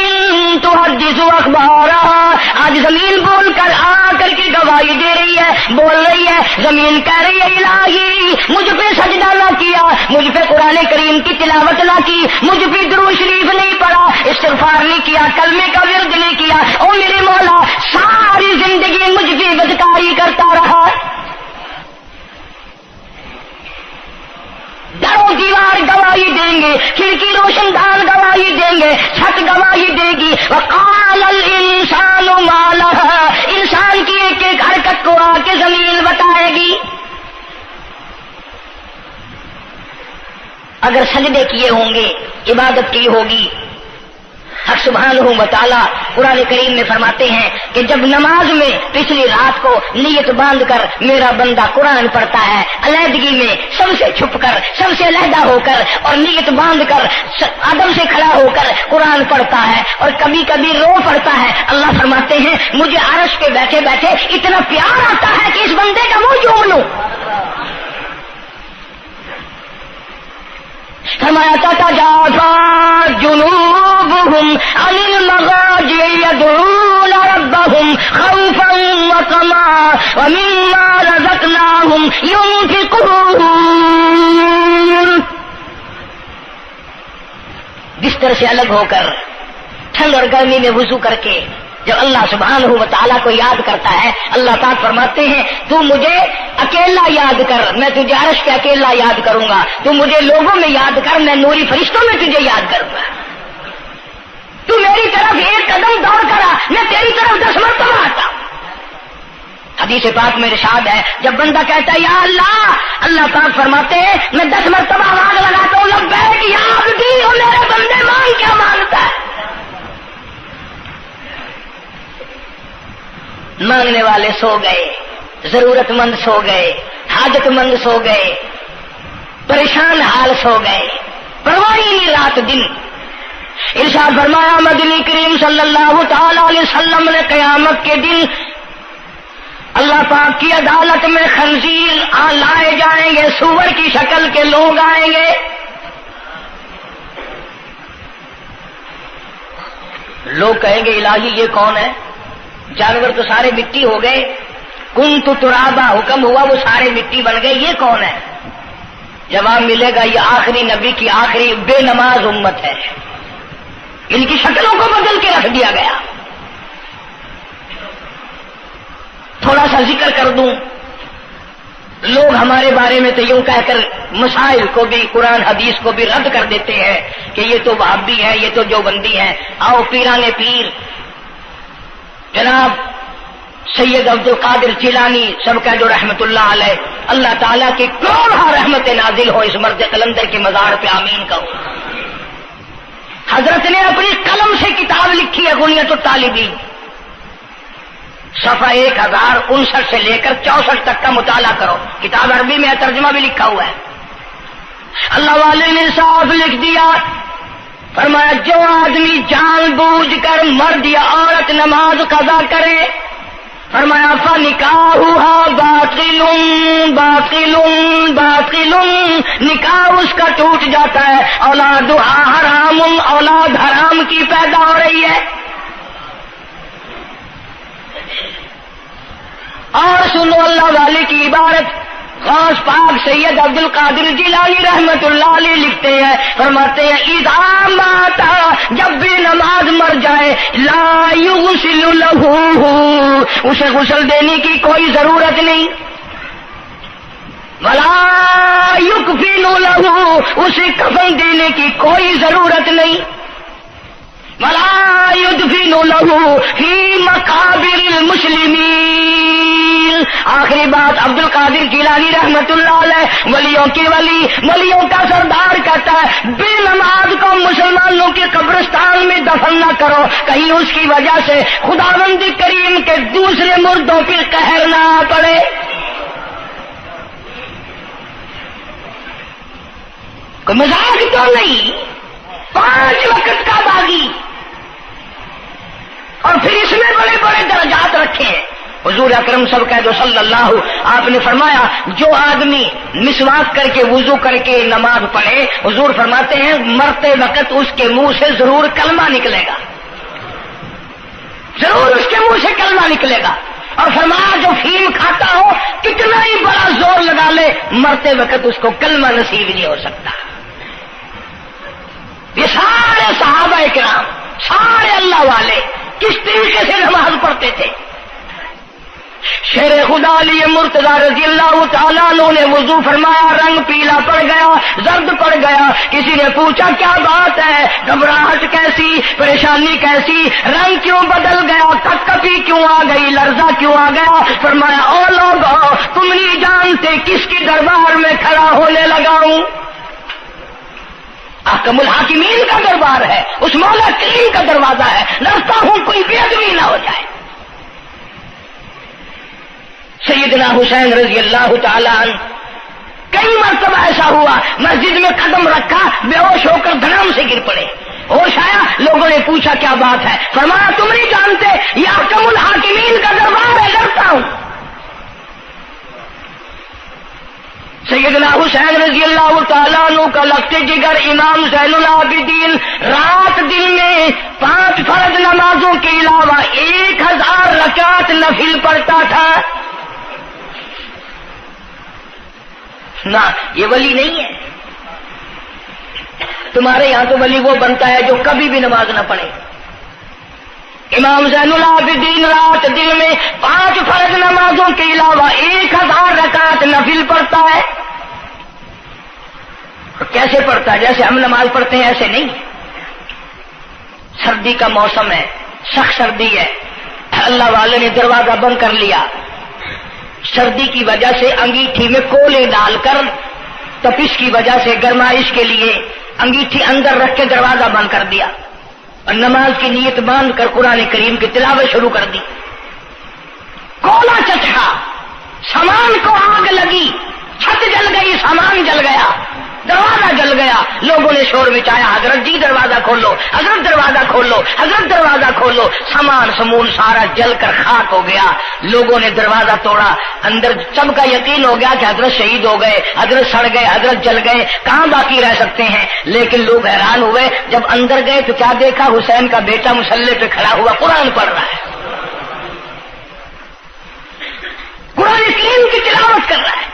تحدث اخبارها، آج زمین بول کر آ کر کے گواہی دے رہی ہے، بول رہی ہے، زمین کہہ رہی ہے الہی مجھ پہ سجدہ نہ کیا، مجھ پہ قرآن کریم کی تلاوت نہ کی، مجھ پہ درود شریف نہیں پڑھا، استغفار نہیں کیا، کلمے کا ورد نہیں کیا، او میرے مولا ساری زندگی مجھ پہ بدکاری کرتا رہا۔ دروں دیوار گواہی دیں گے، کھڑکی روشن دان گواہی دیں گے، چھت گواہی دے گی۔ وقال الانسان ما لها، انسان کی ایک ایک حرکت کو آ کے زمین بتائے گی۔ اگر سجدے کیے ہوں گے، عبادت کی ہوگی، حق سبحانہ و تعالی قرآن کریم میں فرماتے ہیں کہ جب نماز میں پچھلی رات کو نیت باندھ کر میرا بندہ قرآن پڑھتا ہے، علیحدگی میں سب سے چھپ کر، سب سے علیحدہ ہو کر اور نیت باندھ کر ادب سے کھڑا ہو کر قرآن پڑھتا ہے اور کبھی کبھی رو پڑھتا ہے، اللہ فرماتے ہیں مجھے عرش پہ بیٹھے بیٹھے اتنا پیار آتا ہے کہ اس بندے کا منہ چوم لوں۔ فرمایا تتجافى جنوبهم عن المضاجع يدعون ربهم خوفا وطمعا ومما رزقناهم ينفقون، بستر سے الگ ہو کر ٹھنڈ اور گرمی میں وضو کر کے جب اللہ سبحانہ و تعالیٰ کو یاد کرتا ہے، اللہ پاک فرماتے ہیں تو مجھے اکیلا یاد کر، میں تجھے عرش پہ اکیلا یاد کروں گا، تو مجھے لوگوں میں یاد کر، میں نوری فرشتوں میں تجھے یاد کروں گا، تو میری طرف ایک قدم دوڑ کرا، میں تیری طرف 10 مرتبہ آتا۔ حدیث پاک میں ارشاد ہے جب بندہ کہتا ہے یا اللہ، اللہ پاک فرماتے ہیں میں 10 مرتبہ آواز لگاتا ہوں لبیک یا عبدی، اور میرے بندے مانگ کیا مانگتا ہے؟ مانگنے والے سو گئے، ضرورت مند سو گئے، حاجت مند سو گئے، پریشان حال سو گئے، پرواہ ہی نہیں رات دن۔ ارشاد فرمایا مدنی کریم صلی اللہ تعالی علیہ وسلم نے قیامت کے دن اللہ پاک کی عدالت میں خنزیر لائے جائیں گے، سور کی شکل کے لوگ آئیں گے، لوگ کہیں گے الہی یہ کون ہے؟ جانور تو سارے مٹی ہو گئے، کنت ترابا حکم ہوا وہ سارے مٹی بن گئے، یہ کون ہے؟ جواب ملے گا یہ آخری نبی کی آخری بے نماز امت ہے، ان کی شکلوں کو بدل کے رکھ دیا گیا۔ تھوڑا سا ذکر کر دوں، لوگ ہمارے بارے میں تو یوں کہہ کر مسائل کو بھی، قرآن حدیث کو بھی رد کر دیتے ہیں کہ یہ تو وہابی ہے، یہ تو دیوبندی ہے۔ آؤ پیرانے پیر جناب سید عبد القادر جیلانی سب کا جو رحمت اللہ علیہ، اللہ تعالیٰ کی کروڑہ رحمت نازل ہو اس مرد قلندر کے مزار پہ، آمین کہو۔ حضرت نے اپنی قلم سے کتاب لکھی ہے غنیت الطالبین، صفحہ 1059 سے لے کر 64 تک کا مطالعہ کرو، کتاب عربی میں ترجمہ بھی لکھا ہوا ہے۔ اللہ والے نے صاف لکھ دیا، فرمایا جو آدمی جان بوجھ کر مرد یا عورت نماز قضا کرے، فرمایا فنکاحھا باطل باطل باطل، نکاح اس کا ٹوٹ جاتا ہے، اولادھا حرام، اولاد حرام کی پیدا ہو رہی ہے۔ اور سنو اللہ والے کی عبارت، غوث پاک سید عبد القادر جیلانی رحمت اللہ علیہ لکھتے ہیں، فرماتے ہیں اذا مات، جب بھی نماز مر جائے، لا یغسل لہ، اسے غسل دینے کی کوئی ضرورت نہیں، ولا یکفن لہ، اسے کفن دینے کی کوئی ضرورت نہیں، ولا یدفن لہ فی مقابر المسلمین۔ آخری بات عبد القادر جیلانی رحمت اللہ علیہ، ولیوں کی ولی، ولیوں کا سردار کہتا ہے بے نماز کو مسلمانوں کے قبرستان میں دفن نہ کرو، کہیں اس کی وجہ سے خداوند کریم کے دوسرے مردوں پر قہر نہ پڑے۔ کوئی مذاق تو نہیں، 5 وقت کا باغی، اور پھر اس میں بڑے بڑے درجات رکھے ہیں۔ حضور اکرم صلی اللہ آپ نے فرمایا جو آدمی مسواک کر کے وضو کر کے نماز پڑھے، حضور فرماتے ہیں مرتے وقت اس کے منہ سے ضرور کلمہ نکلے گا، ضرور اس کے منہ سے کلمہ نکلے گا۔ اور فرمایا جو فیم کھاتا ہو کتنا ہی بڑا زور لگا لے، مرتے وقت اس کو کلمہ نصیب نہیں ہو سکتا۔ یہ سارے صحابہ کرام، سارے اللہ والے کس طریقے سے نماز پڑھتے تھے۔ شیر خدا علی مرتضی رضی اللہ تعالیٰ عنہ نے وضو فرمایا، رنگ پیلا پڑ گیا، زرد پڑ گیا، کسی نے پوچھا کیا بات ہے، گھبراہٹ کیسی، پریشانی کیسی، رنگ کیوں بدل گیا، کپکپی کیوں آ گئی، لرزہ کیوں آ گیا؟ فرمایا او لوگو تم نہیں جانتے کس کی دربار میں کھڑا ہونے لگا ہوں، احکم الحاکمین کا دربار ہے، اس مولا کریم کا دروازہ ہے، ڈرتا ہوں کوئی بے ادبی نہ ہو جائے۔ سیدنا حسین رضی اللہ تعالیٰ عنہ کئی مرتبہ ایسا ہوا، مسجد میں قدم رکھا، بے ہوش ہو کر دھڑام سے گر پڑے، ہوش آیا، لوگوں نے پوچھا کیا بات ہے، فرمایا تم نہیں جانتے یہ احکم الحاکمین کا دربار ہے، ڈرتا ہوں۔ سیدنا حسین رضی اللہ تعالیٰ عنہ کا لخت جگر امام زین العابدین رات دن میں 5 فرض نمازوں کے علاوہ 1000 رکعت نفل پڑھتا تھا۔ نہ یہ ولی نہیں ہے، تمہارے یہاں تو ولی وہ بنتا ہے جو کبھی بھی نماز نہ پڑھے۔ امام زین العابدین رات دن میں 5 فرض نمازوں کے علاوہ 1000 رکعت نفل پڑھتا ہے۔ کیسے پڑھتا ہے؟ جیسے ہم نماز پڑھتے ہیں ایسے نہیں، سردی کا موسم ہے، سخت سردی ہے، اللہ والے نے دروازہ بند کر لیا، سردی کی وجہ سے انگیٹھی میں کولے ڈال کر، تپش کی وجہ سے گرمائش کے لیے انگیٹھی اندر رکھ کے دروازہ بند کر دیا، اور نماز کی نیت باندھ کر قرآن کریم کی تلاوت شروع کر دی۔ کولا چچا، سامان کو آگ لگی، چھت جل گئی، سامان جل گیا، دروازہ جل گیا، لوگوں نے شور مچایا حضرت جی دروازہ کھولو، حضرت دروازہ کھولو، حضرت دروازہ کھولو، سامان سمون سارا جل کر خاک ہو گیا، لوگوں نے دروازہ توڑا، اندر سب کا یقین ہو گیا کہ حضرت شہید ہو گئے، حضرت سڑ گئے، حضرت جل گئے، کہاں باقی رہ سکتے ہیں؟ لیکن لوگ حیران ہوئے، جب اندر گئے تو کیا دیکھا؟ حسین کا بیٹا مصلی پہ کھڑا ہوا قرآن پڑھ رہا ہے، قرآن کریم کی تلاوت کر رہا ہے۔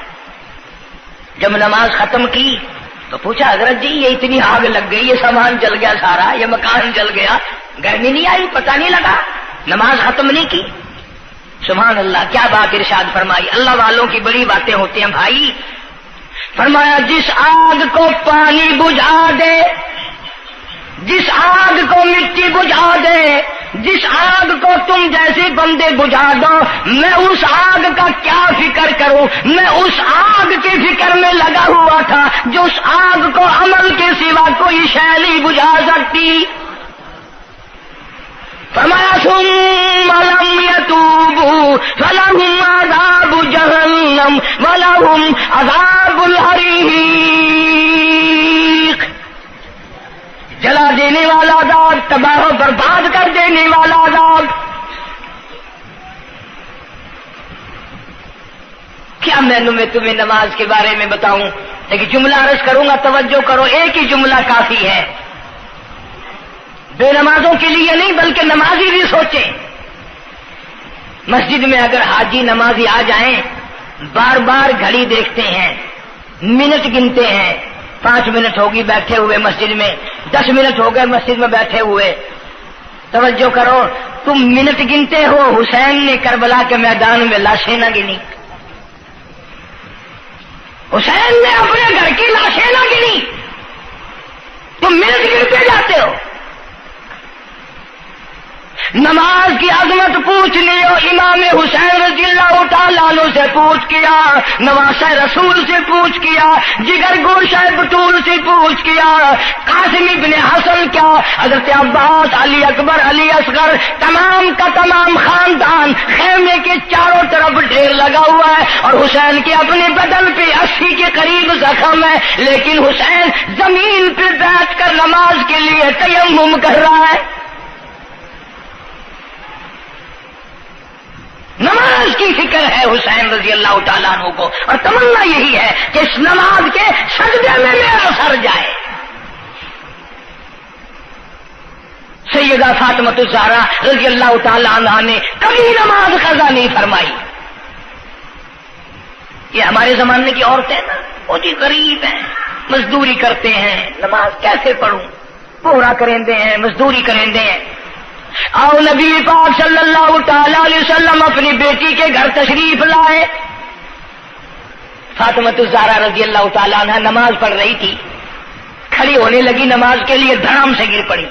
جب نماز ختم کی تو پوچھا حضرت جی یہ اتنی آگ لگ گئی، یہ سامان جل گیا سارا، یہ مکان جل گیا، گرمی نہیں آئی، پتہ نہیں لگا، نماز ختم نہیں کی؟ سبحان اللہ، کیا بات ارشاد فرمائی! اللہ والوں کی بڑی باتیں ہوتی ہیں بھائی۔ فرمایا جس آگ کو پانی بجھا دے، جس آگ کو مٹی بجھا دے، جس آگ کو تم جیسے بندے بجھا دو، میں اس آگ کا کیا فکر کروں؟ میں اس آگ کی فکر میں لگا ہوا تھا جو اس آگ کو عمل کے سوا کوئی شے نہیں بجھا سکتی۔ فرمایا ثم لم يتوبوا فلہم عذاب جہنم ولہم عذاب الحریق، جلا دینے والا عذاب، تباہ و برباد کر دینے والا عذاب۔ کیا میں تمہیں نماز کے بارے میں بتاؤں، لیکن جملہ عرض کروں گا، توجہ کرو، ایک ہی جملہ کافی ہے، بے نمازوں کے لیے نہیں بلکہ نمازی بھی سوچیں۔ مسجد میں اگر حاجی نمازی آ جائیں، بار بار گھڑی دیکھتے ہیں، منٹ گنتے ہیں، 5 منٹ ہوگی بیٹھے ہوئے مسجد میں، 10 منٹ ہو گئے مسجد میں بیٹھے ہوئے۔ توجہ کرو، تم منٹ گنتے ہو، حسین نے کربلا کے میدان میں لاشیں نہ گنی، حسین نے اپنے گھر کی لاشیں نہ گنی، تم منٹ گنتے جاتے ہو۔ نماز کی عظمت پوچھ لیو، امام حسین رضی اللہ تعالیٰ عنہ سے پوچھ کیا، نواسہ رسول سے پوچھ کیا، جگر گوشہ بطول سے پوچھ کیا، قاسم ابن حسن کیا، حضرت عباس، علی اکبر، علی اصغر، تمام کا تمام خاندان خیمے کے چاروں طرف ڈھیر لگا ہوا ہے، اور حسین کے اپنے بدن پہ 80 کے قریب زخم ہے، لیکن حسین زمین پہ بیٹھ کر نماز کے لیے تیمم کر رہا ہے۔ نماز کی فکر ہے حسین رضی اللہ تعالیٰ عنہ کو، اور تمنا یہی ہے کہ اس نماز کے سجدے میں میرا سر جائے۔ سیدہ فاطمہ الزہرا رضی اللہ تعالیٰ عنہ نے کبھی نماز قضا نہیں فرمائی۔ یہ ہمارے زمانے کی عورتیں نا، وہ جی غریب ہیں، مزدوری کرتے ہیں، نماز کیسے پڑھوں، پورا کریں ہیں، مزدوری کریں ہیں۔ آؤ نبی پاک صلی اللہ تعالی علیہ وسلم اپنی بیٹی کے گھر تشریف لائے۔ فاطمہ الزہرا رضی اللہ تعالی عنہ نماز پڑھ رہی تھی، کھڑی ہونے لگی نماز کے لیے، دھڑام سے گر پڑی،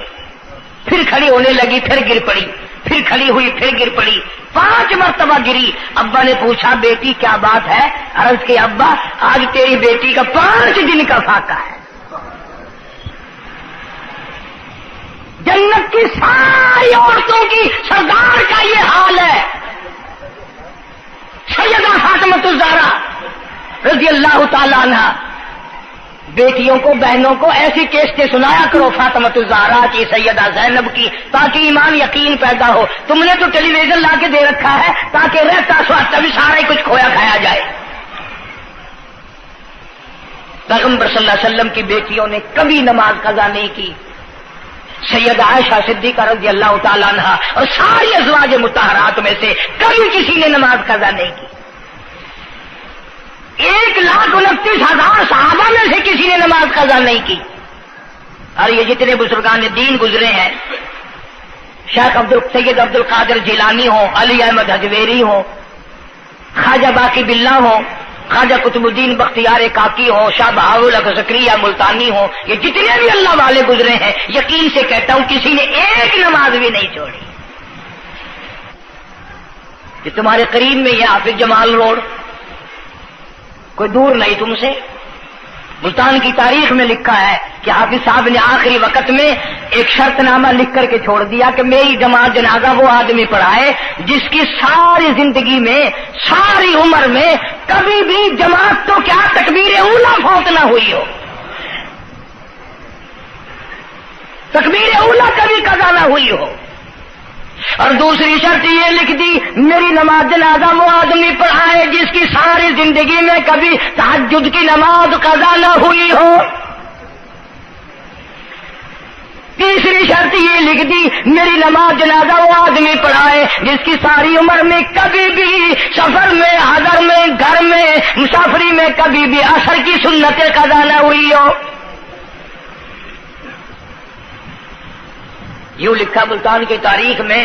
پھر کھڑی ہونے لگی، پھر گر پڑی، پھر کھڑی ہوئی، پھر گر پڑی، 5 مرتبہ گری۔ ابا نے پوچھا بیٹی کیا بات ہے؟ عرض کی ابا آج تیری بیٹی کا 5 دن کا فاقہ ہے، جنت کی ساری عورتوں کی سردار کا یہ حال ہے۔ سیدہ فاطمہ الزہرا رضی اللہ تعالی عنہ، بیٹیوں کو، بہنوں کو ایسی کیسٹیں سنایا کرو فاطمہ الزہرا کی، سیدہ زینب کی، تاکہ ایمان یقین پیدا ہو۔ تم نے تو ٹیلی ویژن لا کے دے رکھا ہے تاکہ رہتا سوچتا بھی سارا ہی کچھ کھویا کھایا جائے۔ پیغمبر صلی اللہ علیہ وسلم کی بیٹیوں نے کبھی نماز قضا نہیں کی۔ سیدہ عائشہ صدیقہ رضی اللہ تعالیٰ عنہ اور ساری ازواج مطہرات میں سے کبھی کسی نے نماز قضا نہیں کی۔ 1,29,000 صحابہ میں سے کسی نے نماز قضا نہیں کی۔ اور یہ جتنے بزرگان دین گزرے ہیں، شیخ سید عبد القادر جیلانی ہوں، علی احمد حجویری ہوں، خواجہ باقی باللہ ہوں، خواجہ قطب الدین بختیار کاکی ہوں، شاہ بہاول زکریا ملتانی ہوں، یہ جتنے بھی اللہ والے گزرے ہیں، یقین سے کہتا ہوں کسی نے ایک نماز بھی نہیں چھوڑی۔ کہ تمہارے قریب میں یہ حافظ جمال روڈ، کوئی دور نہیں تم سے، ملتان کی تاریخ میں لکھا ہے کہ حافظ صاحب نے آخری وقت میں ایک شرط نامہ لکھ کر کے چھوڑ دیا کہ میری جماعت جنازہ وہ آدمی پڑھائے جس کی ساری زندگی میں، ساری عمر میں کبھی بھی جماعت تو کیا تکبیر اولیٰ فوت نہ ہوئی ہو، تکبیر اولیٰ کبھی قضا نہ ہوئی ہو۔ اور دوسری شرط یہ لکھ دی میری نماز جنازہ وہ آدمی پڑھائے جس کی ساری زندگی میں کبھی تہجد کی نماز قضا نہ ہوئی ہو۔ تیسری شرط یہ لکھ دی میری نماز جنازہ وہ آدمی پڑھائے جس کی ساری عمر میں کبھی بھی سفر میں، حضر میں، گھر میں، مسافری میں کبھی بھی عصر کی سنت قضا نہ ہوئی ہو۔ یوں لکھا ملتان کی تاریخ میں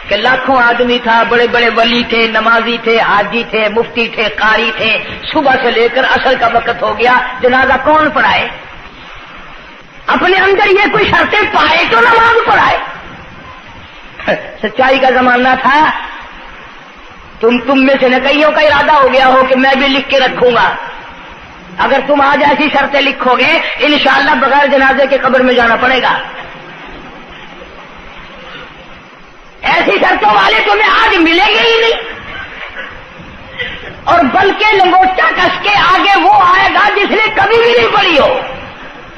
کہ لاکھوں آدمی تھا، بڑے بڑے ولی تھے، نمازی تھے، حاجی تھے، مفتی تھے، قاری تھے، صبح سے لے کر عصر کا وقت ہو گیا، جنازہ کون پڑھائے؟ اپنے اندر یہ کوئی شرطیں پائے تو نماز پڑھائے۔ سچائی کا زمانہ تھا، تم میں سے نہ کئیوں کا ارادہ ہو گیا ہو کہ میں بھی لکھ کے رکھوں گا، اگر تم آج ایسی شرطیں لکھو گے انشاءاللہ بغیر جنازے کے قبر میں جانا پڑے گا۔ ایسی شرطوں والے تمہیں آج ملیں گے ہی نہیں، اور بلکہ لنگوٹا کس کے آگے وہ آئے گا جس نے کبھی بھی نہیں پڑھی ہو.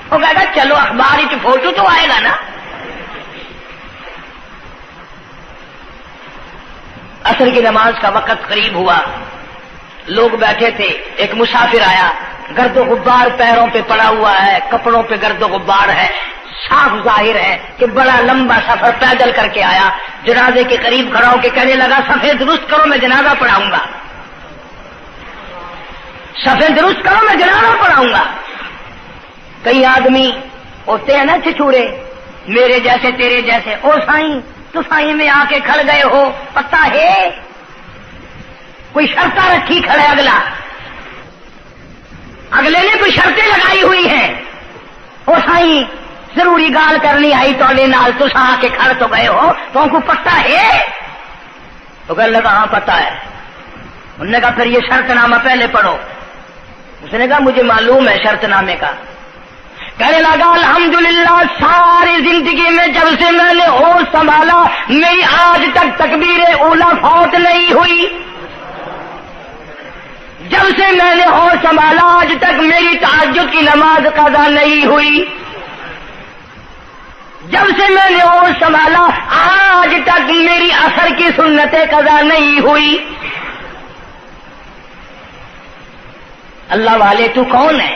وہ کہے گا چلو اخبار کی فوٹو تو آئے گا نا. عصر کی نماز کا وقت قریب ہوا، لوگ بیٹھے تھے، ایک مسافر آیا، گرد و غبار پیروں پہ پڑا ہوا ہے، کپڑوں پہ گرد و غبار ہے، صاف ظاہر ہے کہ بڑا لمبا سفر پیدل کر کے آیا. جنازے کے قریب کھڑا ہو کے کہنے لگا صفے درست کرو میں جنازہ پڑھاؤں گا، صفے درست کرو میں جنازہ پڑھاؤں گا. کئی آدمی ہوتے ہیں نا چھچورے، میرے جیسے تیرے جیسے، او سائیں تو سائیں میں آ کے کھڑ گئے ہو، پتہ ہے کوئی شرطیں رکھی کھڑے، اگلے نے کوئی شرطیں لگائی ہوئی ہیں. او سائیں ضروری گال کرنی آئی تو نال تو آ کے کھڑ تو گئے ہو، تو ان کو پتہ ہے؟ تو کہنے لگا ہاں پتہ ہے. انہوں نے کہا پھر یہ شرط نامہ پہلے پڑھو. اس نے کہا مجھے معلوم ہے شرط نامے کا. کہنے لگا الحمدللہ ساری زندگی میں جب سے میں نے ہوش سنبھالا میری آج تک تکبیر اولا فوت نہیں ہوئی. جب سے میں نے ہوش سنبھالا آج تک میری تہجد کی نماز قضا نہیں ہوئی. جب سے میں نے ہوش سنبھالا آج تک میری عصر کی سنتیں قضا نہیں ہوئی. اللہ والے تو کون ہے؟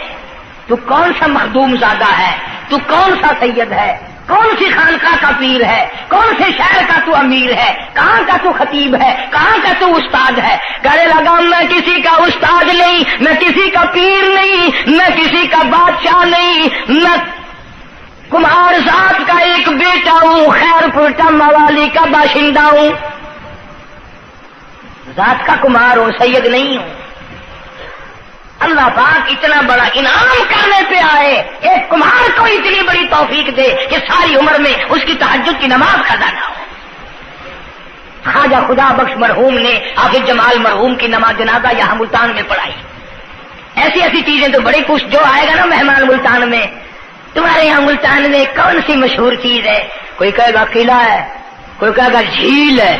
تو کون سا مخدوم زادہ ہے؟ تو کون سا سید ہے؟ کون سی خانقاہ کا پیر ہے؟ کون سے شہر کا تو امیر ہے؟ کہاں کا تو خطیب ہے؟ کہاں کا تو استاد ہے؟ کہنے لگا میں کسی کا استاد نہیں، میں کسی کا پیر نہیں، میں کسی کا بادشاہ نہیں، میں کمہار ذات کا ایک بیٹا ہوں، خیر پورٹا موالی کا باشندہ ہوں. ذات کا کمہار ہوں، سید نہیں ہوں. اللہ پاک اتنا بڑا انعام کرنے پہ آئے، ایک کمہار کو اتنی بڑی توفیق دے کہ ساری عمر میں اس کی تہجد کی نماز قضا نہ ہو. خواجہ خدا بخش مرحوم نے حافظ جمال مرحوم کی نماز جنازہ یہاں ملتان میں پڑھائی. ایسی ایسی چیزیں تو بڑی کچھ جو آئے گا نا مہمان ملتان میں، تمہارے یہاں ملتان میں کون سی مشہور چیز ہے؟ کوئی کہے گا قلعہ ہے، کوئی کہے گا جھیل ہے،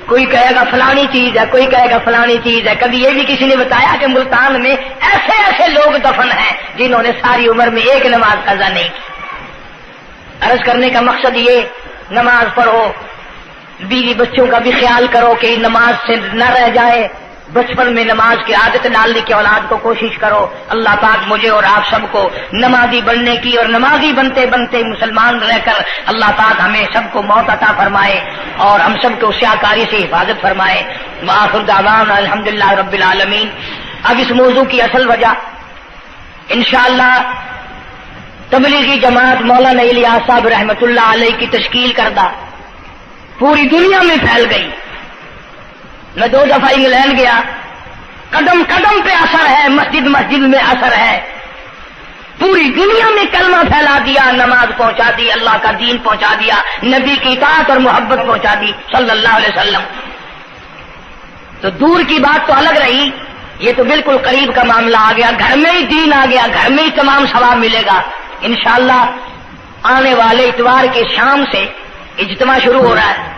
کوئی کہے گا فلانی چیز ہے، کوئی کہے گا فلانی چیز ہے. کبھی یہ بھی کسی نے بتایا کہ ملتان میں ایسے ایسے لوگ دفن ہیں جنہوں نے ساری عمر میں ایک نماز قضا نہیں کی. عرض کرنے کا مقصد یہ، نماز پڑھو، بیوی بچوں کا بھی خیال کرو کہ نماز سے نہ رہ جائے. بچپن میں نماز کی عادت ڈالنے کی اولاد کو کوشش کرو. اللہ پاک مجھے اور آپ سب کو نمازی بننے کی اور نمازی بنتے بنتے مسلمان رہ کر اللہ پاک ہمیں سب کو موت عطا فرمائے اور ہم سب کو سیاکاری سے حفاظت فرمائے. وآخر دعوانا الحمدللہ رب العالمین. اب اس موضوع کی اصل وجہ انشاءاللہ تبلیغی جماعت مولانا الیاس صاحب رحمۃ اللہ علیہ کی تشکیل کردہ پوری دنیا میں پھیل گئی. میں 2 دفعہ انگلینڈ گیا، قدم قدم پہ اثر ہے، مسجد مسجد میں اثر ہے. پوری دنیا میں کلمہ پھیلا دیا، نماز پہنچا دی، اللہ کا دین پہنچا دیا، نبی کی اطاعت اور محبت پہنچا دی صلی اللہ علیہ وسلم. تو دور کی بات تو الگ رہی، یہ تو بالکل قریب کا معاملہ آ گیا. گھر میں ہی دین آ گیا، گھر میں ہی تمام ثواب ملے گا انشاءاللہ. آنے والے اتوار کے شام سے اجتماع شروع ہو رہا ہے.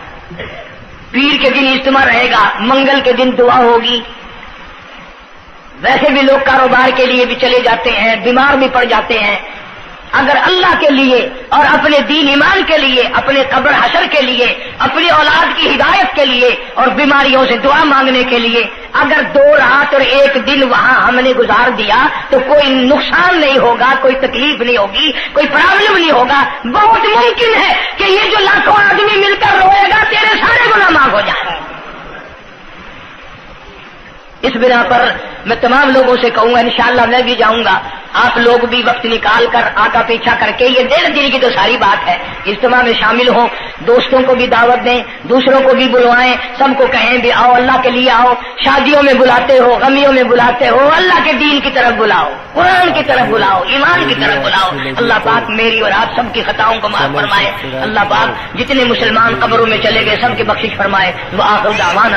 پیر کے دن اجتماع رہے گا، منگل کے دن دعا ہوگی. ویسے بھی لوگ کاروبار کے لیے بھی چلے جاتے ہیں، بیمار بھی پڑ جاتے ہیں. اگر اللہ کے لیے اور اپنے دین ایمان کے لیے، اپنے قبر حشر کے لیے، اپنی اولاد کی ہدایت کے لیے اور بیماریوں سے دعا مانگنے کے لیے اگر 2 رات اور 1 دن وہاں ہم نے گزار دیا تو کوئی نقصان نہیں ہوگا، کوئی تکلیف نہیں ہوگی، کوئی پرابلم نہیں ہوگا. بہت ممکن ہے کہ یہ جو لاکھوں آدمی مل کر روئے گا تیرے سارے گناہ معاف ہو جائیں. اس بنا پر میں تمام لوگوں سے کہوں گا انشاءاللہ میں بھی جاؤں گا. آپ لوگ بھی وقت نکال کر آگا پیچھا کر کے، یہ 1.5 دن کی تو ساری بات ہے، اجتماع میں شامل ہوں. دوستوں کو بھی دعوت دیں، دوسروں کو بھی بلوائیں، سب کو کہیں بھی آؤ، اللہ کے لیے آؤ. شادیوں میں بلاتے ہو، غمیوں میں بلاتے ہو، اللہ کے دین کی طرف بلاؤ، قرآن کی طرف بلاؤ، ایمان کی طرف بلاؤ. اللہ پاک میری اور آپ سب کی خطاؤں کو معاف فرمائے. اللہ پاک جتنے مسلمان قبروں میں چلے گئے سب کی بخشش فرمائے. وآخر دعوانا